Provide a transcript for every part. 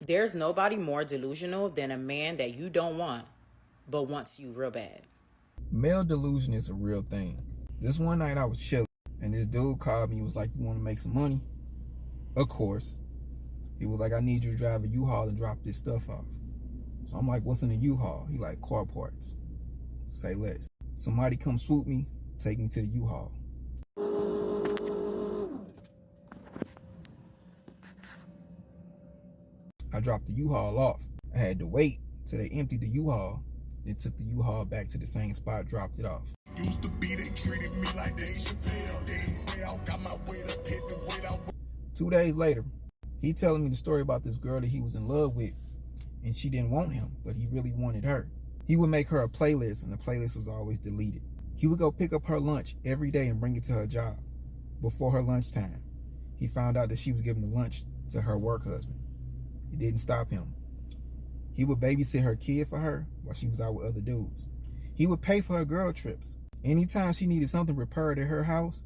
There's nobody more delusional than a man that you don't want, but wants you real bad. Male delusion is a real thing. This one night I was chilling, and this dude called me and was like, "You want to make some money?" Of course. He was like, "I need you to drive a U-Haul and drop this stuff off." So I'm like, "What's in a U-Haul?" He like, "Car parts." Say less. Somebody come swoop me, take me to the U-Haul. I dropped the U-Haul off. I had to wait till they emptied the U-Haul, then took the U-Haul back to the same spot, dropped it off. Used to be they treated me like Dave Chappelle. Got my weight up, hit the weight out. 2 days later, he telling me the story about this girl that he was in love with, and she didn't want him, but he really wanted her. He would make her a playlist, and the playlist was always deleted. He would go pick up her lunch every day and bring it to her job. Before her lunchtime, he found out that she was giving the lunch to her work husband. It didn't stop him. He would babysit her kid for her while she was out with other dudes. He would pay for her girl trips. Anytime she needed something repaired at her house,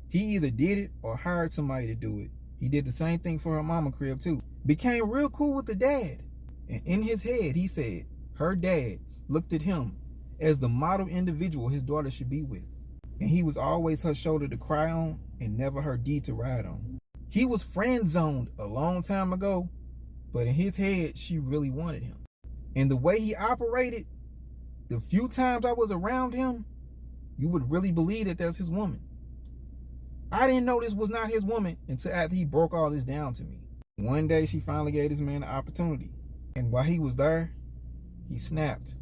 he either did it or hired somebody to do it. He did the same thing for her mama crib too. Became real cool with the dad. And in his head, he said her dad looked at him as the model individual his daughter should be with. And he was always her shoulder to cry on and never her D to ride on. He was friend zoned a long time ago, but in his head, she really wanted him. And the way he operated, the few times I was around him, you would really believe that that's his woman. I didn't know this was not his woman until after he broke all this down to me. One day, she finally gave this man an opportunity. And while he was there, he snapped.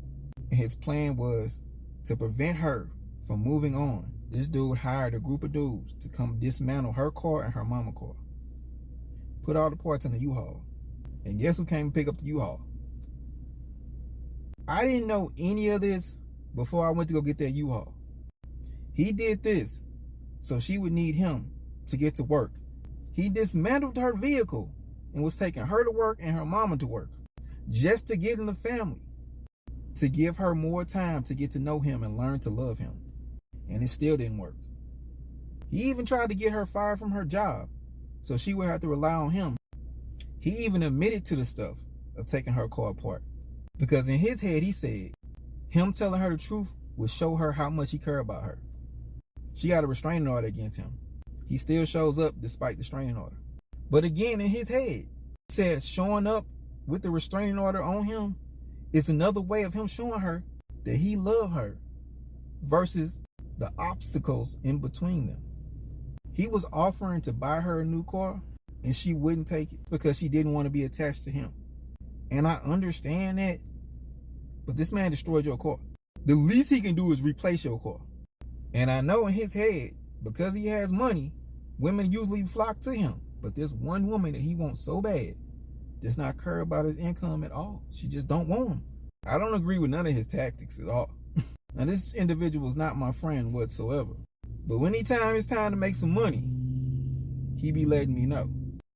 And his plan was to prevent her from moving on. This dude hired a group of dudes to come dismantle her car and her mama car. Put all the parts in the U-Haul. And guess who came to pick up the U-Haul? I didn't know any of this before I went to go get that U-Haul. He did this so she would need him to get to work. He dismantled her vehicle and was taking her to work and her mama to work just to get in the family, to give her more time to get to know him and learn to love him. And it still didn't work. He even tried to get her fired from her job so she would have to rely on him. He even admitted to the stuff of taking her car apart, because in his head he said him telling her the truth would show her how much he cared about her. She got a restraining order against him. He still shows up despite the restraining order. But again, in his head, he said showing up with the restraining order on him is another way of him showing her that he loved her versus the obstacles in between them. He was offering to buy her a new car and she wouldn't take it because she didn't want to be attached to him. And I understand that, but this man destroyed your car. The least he can do is replace your car. And I know in his head, because he has money, women usually flock to him. But there's one woman that he wants so bad, does not care about his income at all. She just don't want him. I don't agree with none of his tactics at all. Now this individual is not my friend whatsoever. But anytime it's time to make some money, he be letting me know.